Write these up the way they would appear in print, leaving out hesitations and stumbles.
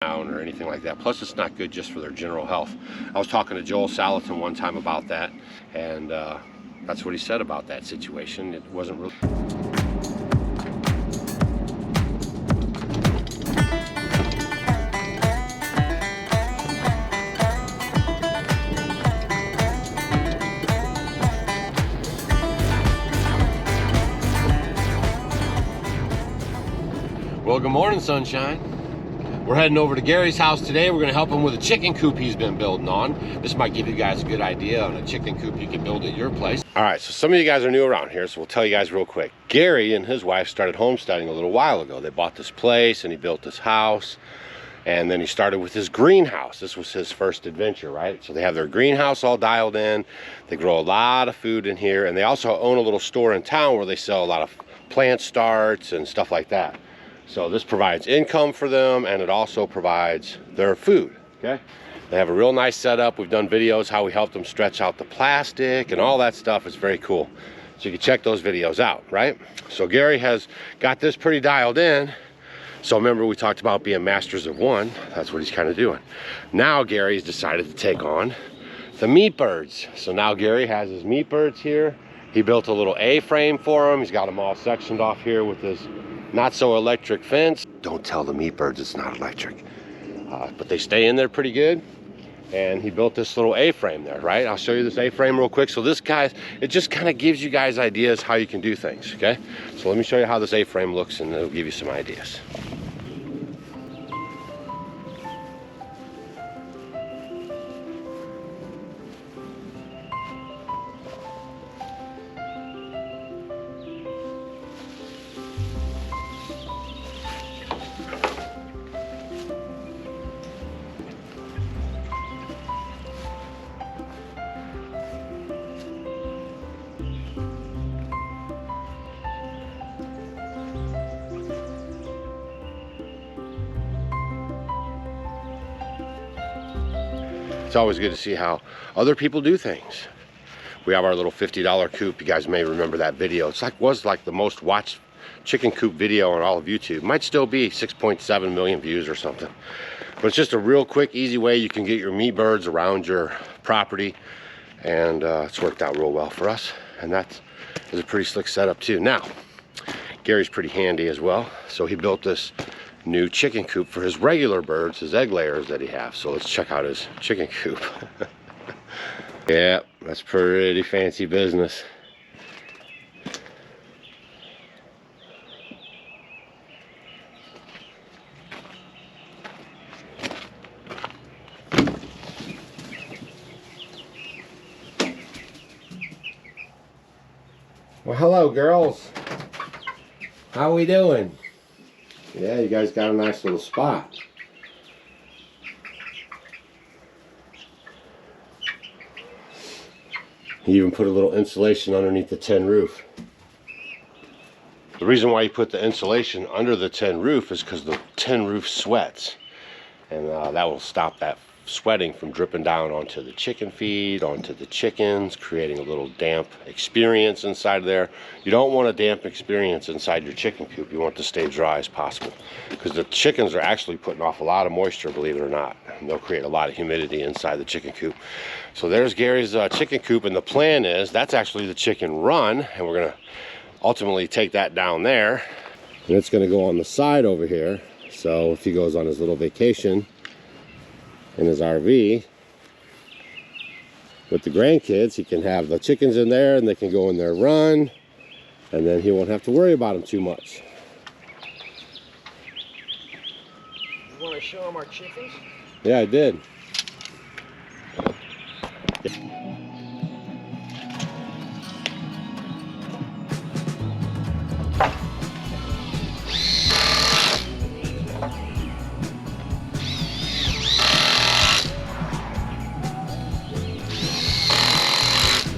or anything like that. Plus, it's not good just for their general health. I was talking to Joel Salatin one time about that, and that's what he said about that situation. It wasn't really... Well, good morning, sunshine. We're heading over to Gary's house today. We're gonna help him with a chicken coop he's been building on. This might give you guys a good idea on a chicken coop you can build at your place. All right, so some of you guys are new around here, so we'll tell you guys real quick. Gary and his wife started homesteading a little while ago. They bought this place and he built this house, and then he started with his greenhouse. This was his first adventure, right? So they have their greenhouse all dialed in. They grow a lot of food in here, and they also own a little store in town where they sell a lot of plant starts and stuff like that. So this provides income for them, and it also provides their food, okay? They have a real nice setup. We've done videos how we helped them stretch out the plastic and all that stuff. It's very cool. So you can check those videos out, right? So Gary has got this pretty dialed in. So remember, we talked about being masters of one. That's what he's kind of doing. Now Gary's decided to take on the meat birds. So now Gary has his meat birds here. He built a little A-frame for them. He's got them all sectioned off here with his not so electric fence. Don't tell the meat birds it's not electric, but they stay in there pretty good. And he built this little A-frame there, right? I'll show you this A-frame real quick. So this guy, it just kind of gives you guys ideas how you can do things, okay? So let me show you how this A-frame looks, and it'll give you some ideas. It's always good to see how other people do things. We have our little $50 coop. You guys may remember that video. It's was like the most watched chicken coop video on all of YouTube. Might still be 6.7 million views or something. But it's just a real quick, easy way you can get your meat birds around your property. And it's worked out real well for us. And that is a pretty slick setup too. Now, Gary's pretty handy as well. So he built this new chicken coop for his regular birds, his egg layers that he has. So let's check out his chicken coop. Yeah, that's pretty fancy business. Well, hello girls. How we doing? Yeah, you guys got a nice little spot. He even put a little insulation underneath the tin roof. The reason why you put the insulation under the tin roof is because the tin roof sweats. And that will stop that sweating from dripping down onto the chicken feed, onto the chickens, creating a little damp experience inside there. You don't want a damp experience inside your chicken coop. You want it to stay dry as possible, because the chickens are actually putting off a lot of moisture, believe it or not. And they'll create a lot of humidity inside the chicken coop. So there's Gary's chicken coop, and the plan is that's actually the chicken run, and we're gonna ultimately take that down there, and it's gonna go on the side over here. So if he goes on his little vacation in his RV with the grandkids, he can have the chickens in there and they can go in their run, and then he won't have to worry about them too much. You want to show them our chickens? Yeah, I did.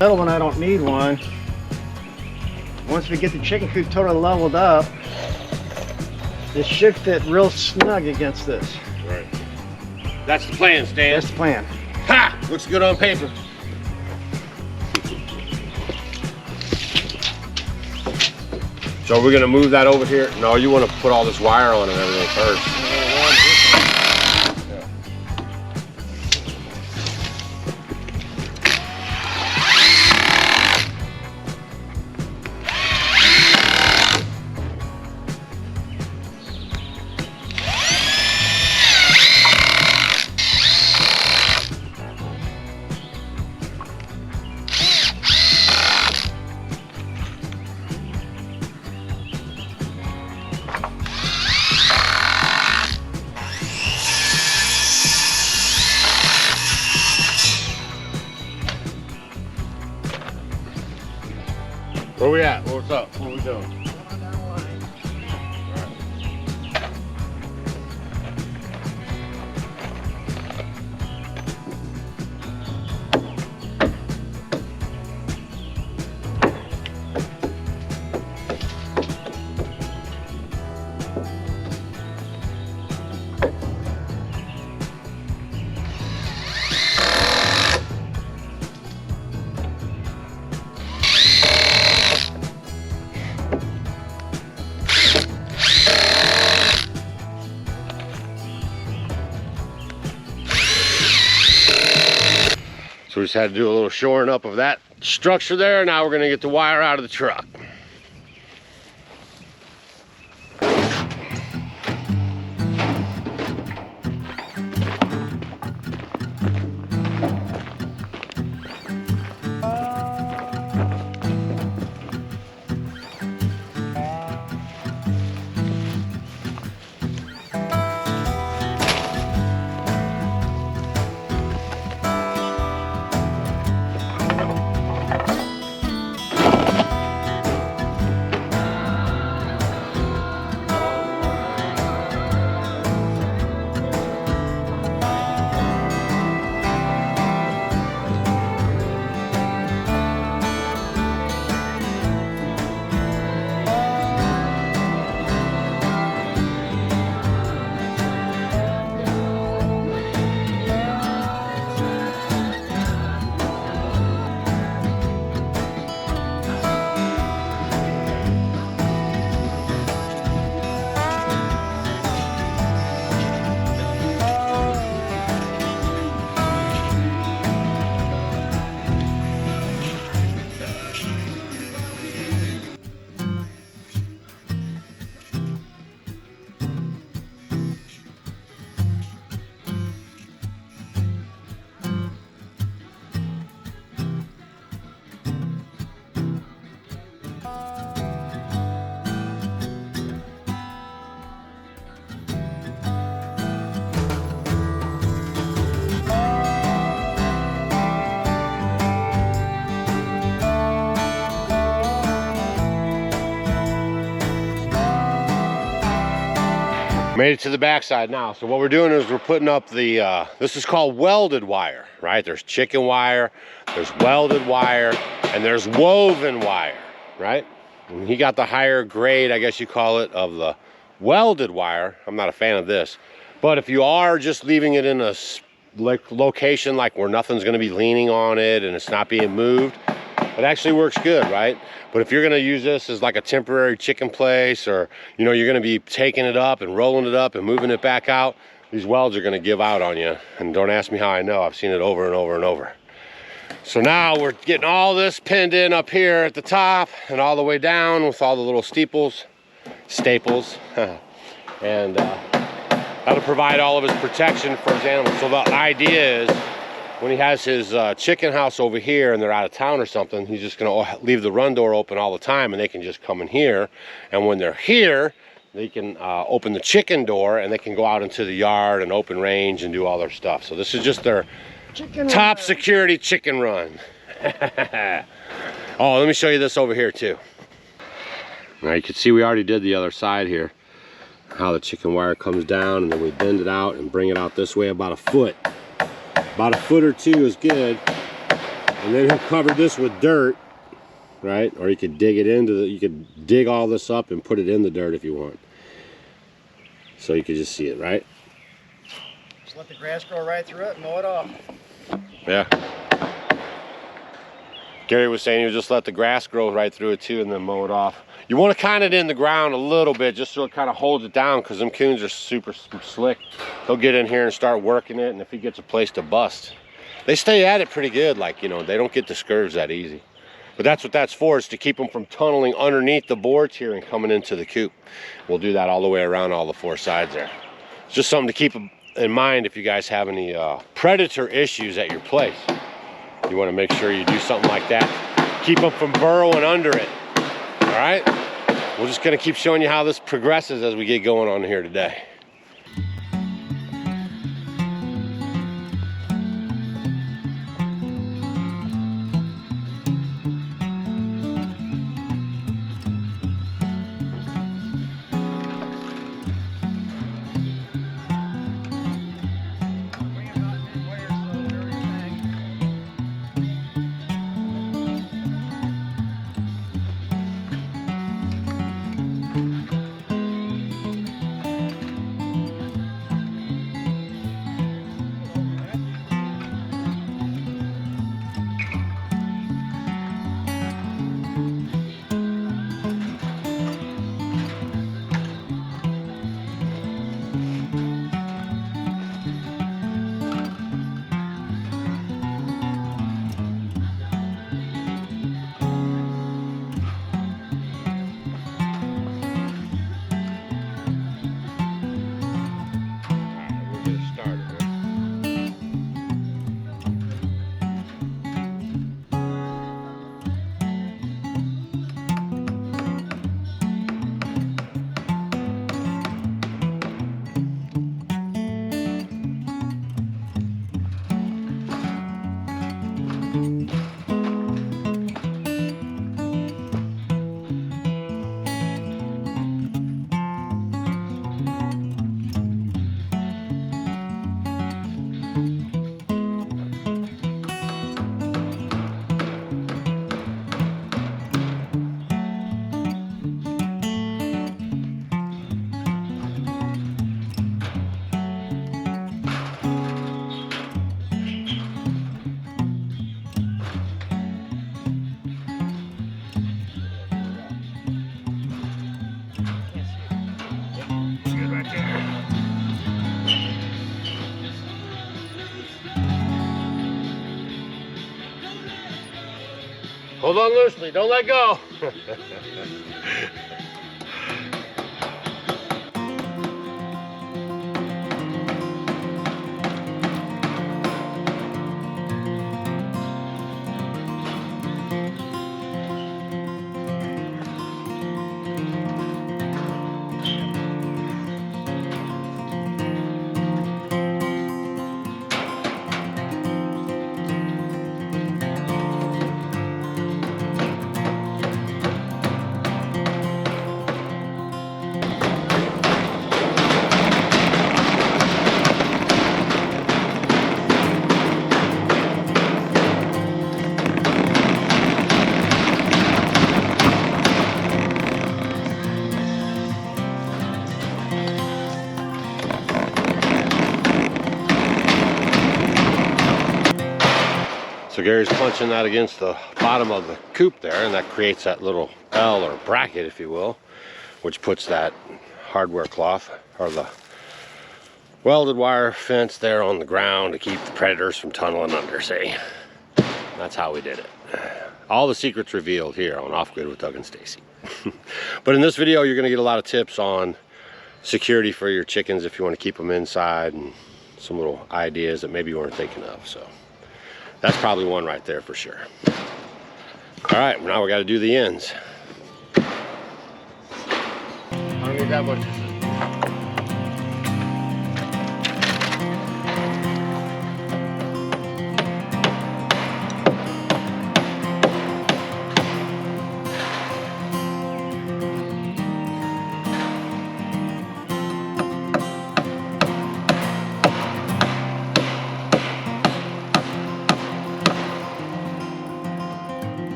Little one, I don't need one. Once we get the chicken coop totally leveled up, it should fit real snug against this. Right. That's the plan, Stan. That's the plan. Ha! Looks good on paper. So we're gonna move that over here. No, you want to put all this wire on and everything first. Where we at? What's up? What are we doing? So we just had to do a little shoring up of that structure there. Now we're gonna get the wire out of the truck. Made it to the backside now. So what we're doing is we're putting up the, this is called welded wire, right? There's chicken wire, there's welded wire, and there's woven wire, right? And he got the higher grade, I guess you call it, of the welded wire. I'm not a fan of this. But if you are just leaving it in a location like where nothing's gonna be leaning on it and it's not being moved, it actually works good, right? But if you're gonna use this as like a temporary chicken place, or you know, you're gonna be taking it up and rolling it up and moving it back out, these welds are gonna give out on you. And don't ask me how I know, I've seen it over and over and over. So now we're getting all this pinned in up here at the top and all the way down with all the little staples, and that'll provide all of his protection for his animals. So the idea is, when he has his chicken house over here and they're out of town or something, he's just gonna leave the run door open all the time and they can just come in here. And when they're here, they can open the chicken door and they can go out into the yard and open range and do all their stuff. So this is just their top security chicken run. Oh, let me show you this over here too. Now you can see we already did the other side here, how the chicken wire comes down and then we bend it out and bring it out this way about a foot. About a foot or two is good. And then he'll cover this with dirt, right? Or you could dig it into the, you could dig all this up and put it in the dirt if you want. So you could just see it, right? Just let the grass grow right through it and mow it off. Yeah. Gary was saying you just let the grass grow right through it too and then mow it off. You want to kind of in the ground a little bit just so it kind of holds it down, because them coons are super slick. They'll get in here and start working it, and if he gets a place to bust, they stay at it pretty good. Like, you know, they don't get discouraged that easy. But that's what that's for, is to keep them from tunneling underneath the boards here and coming into the coop. We'll do that all the way around all the four sides there. It's just something to keep in mind if you guys have any predator issues at your place. You want to make sure you do something like that. Keep them from burrowing under it. All right, we're just gonna keep showing you how this progresses as we get going on here today. Hold on loosely, don't let go. So Gary's punching that against the bottom of the coop there, and that creates that little L or bracket, if you will, which puts that hardware cloth or the welded wire fence there on the ground to keep the predators from tunneling under, see? That's how we did it. All the secrets revealed here on Off Grid with Doug and Stacy. But in this video, you're gonna get a lot of tips on security for your chickens if you wanna keep them inside, and some little ideas that maybe you weren't thinking of, so. That's probably one right there for sure. All right, now we got to do the ends. I don't need that much.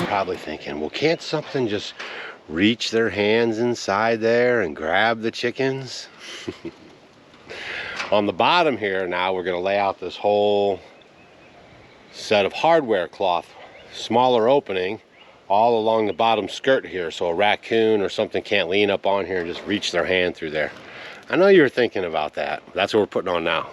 Probably thinking, well, can't something just reach their hands inside there and grab the chickens? On the bottom here now, we're going to lay out this whole set of hardware cloth, smaller opening all along the bottom skirt here, so a raccoon or something can't lean up on here and just reach their hand through there. I know you were thinking about that. That's what we're putting on now.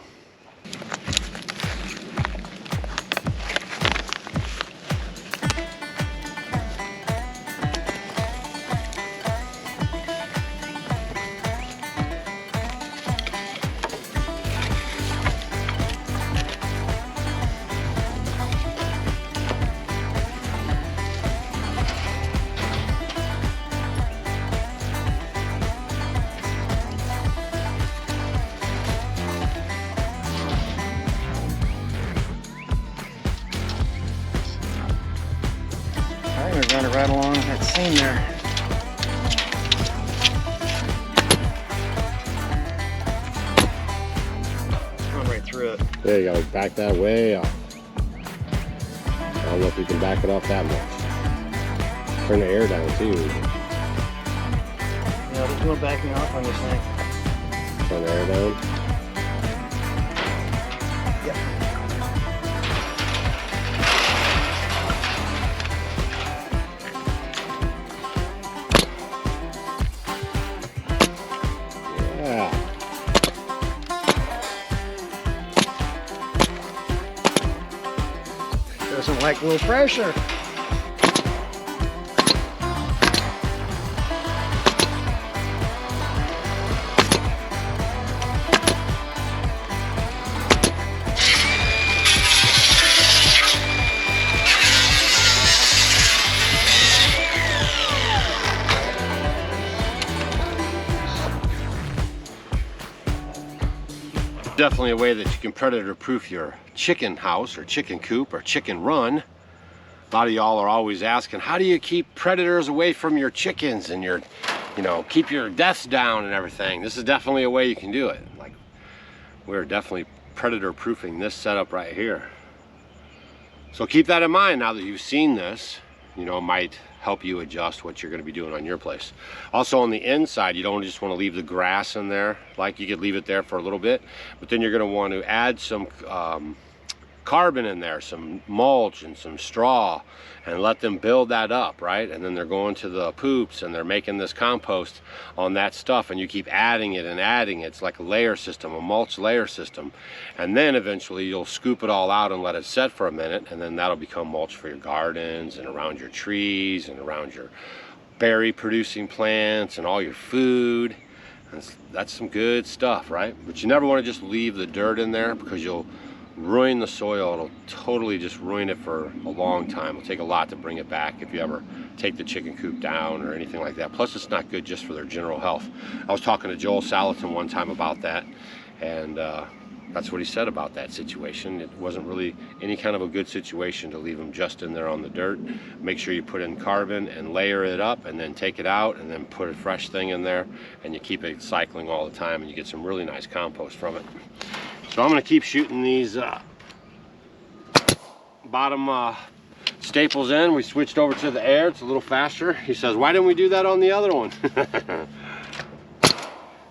Run it right along that seam there. Run right through it. There you go, back that way off. I don't know if you can back it off that much. Turn the air down too. Yeah, there's no backing off on this thing. Turn the air down. Doesn't like low pressure. Definitely a way that you can predator proof your chicken house or chicken coop or chicken run. A lot of y'all are always asking, how do you keep predators away from your chickens and your, keep your deaths down and everything? This is definitely a way you can do it. Like, we're definitely predator proofing this setup right here. So keep that in mind now that you've seen this. Might help you adjust what you're going to be doing on your place. Also on the inside, you don't just want to leave the grass in there. Like, you could leave it there for a little bit, but then you're going to want to add some carbon in there, some mulch and some straw, and let them build that up, right? And then they're going to the poops and they're making this compost on that stuff, and you keep adding it and adding it. It's like a layer system, a mulch layer system. And then eventually you'll scoop it all out and let it set for a minute, and then that'll become mulch for your gardens and around your trees and around your berry producing plants and all your food. And that's some good stuff, right? But you never want to just leave the dirt in there, because you'll ruin the soil. It'll totally just ruin it for a long time. It'll take a lot to bring it back if you ever take the chicken coop down or anything like that. Plus, it's not good just for their general health. I was talking to Joel Salatin one time about that, and that's what he said about that situation. It wasn't really any kind of a good situation to leave them just in there on the dirt. Make sure you put in carbon and layer it up, and then take it out and then put a fresh thing in there, and you keep it cycling all the time, and you get some really nice compost from it. So I'm going to keep shooting these bottom staples in. We switched over to the air. It's a little faster. He says, why didn't we do that on the other one?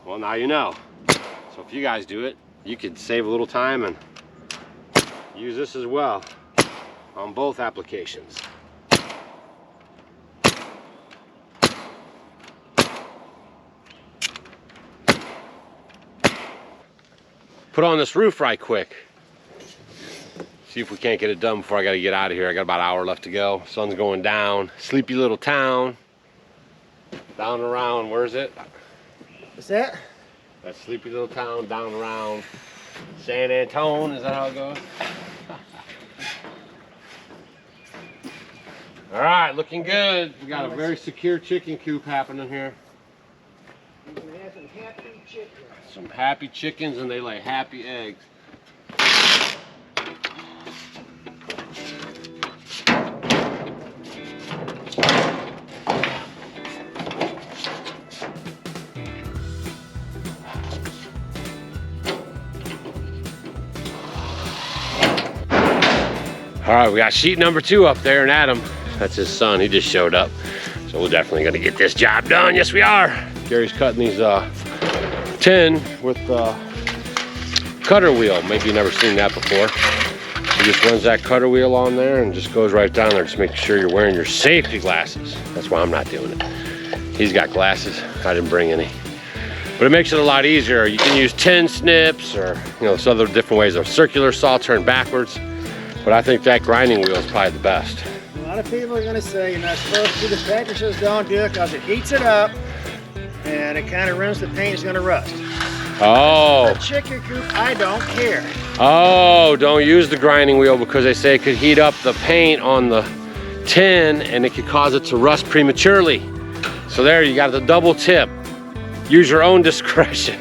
Well, now you know. So if you guys do it, you could save a little time and use this as well on both applications. Put on this roof right quick. See if we can't get it done before I gotta get out of here. I got about an hour left to go. Sun's going down. Sleepy little town. Down around, where is it? What's that? That sleepy little town down around San Antone, is that how it goes? All right, looking good. We got a very secure chicken coop happening here. You can have some happy chickens. Some happy chickens, and they lay happy eggs. All right, we got sheet number 2 up there, and Adam, that's his son, he just showed up. So we're definitely gonna get this job done. Yes, we are. Gary's cutting these tin with cutter wheel. Maybe you've never seen that before. He just runs that cutter wheel on there and just goes right down there. Just make sure you're wearing your safety glasses. That's why I'm not doing it. He's got glasses. I didn't bring any. But it makes it a lot easier. You can use tin snips, or there's other different ways. A circular saw turned backwards. But I think that grinding wheel is probably the best. A lot of people are going to say you're not supposed to. The factory says don't do it because it heats it up and it kind of ruins the paint. It's going to rust. Oh. The chicken coop, I don't care. Oh, don't use the grinding wheel because they say it could heat up the paint on the tin and it could cause it to rust prematurely. So there, you got the double tip. Use your own discretion.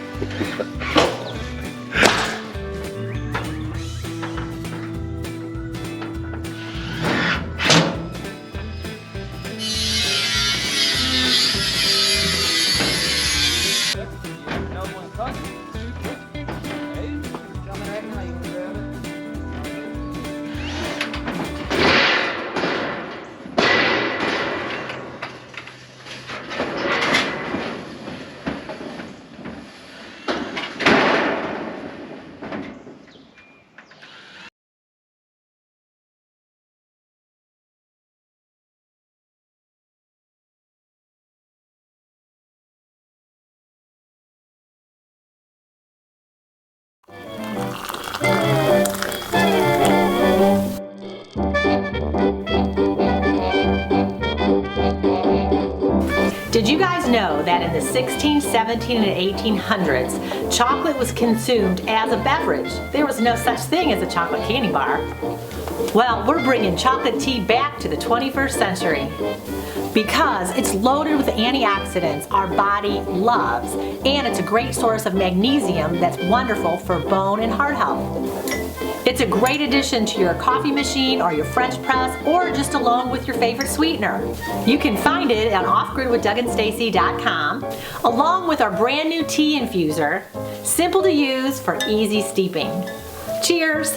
Did you guys know that in the 16, 17, and 1800s, chocolate was consumed as a beverage? There was no such thing as a chocolate candy bar. Well, we're bringing chocolate tea back to the 21st century because it's loaded with antioxidants our body loves, and it's a great source of magnesium that's wonderful for bone and heart health. It's a great addition to your coffee machine or your French press, or just along with your favorite sweetener. You can find it on offgridwithdougandstacy.com, along with our brand new tea infuser, simple to use for easy steeping. Cheers!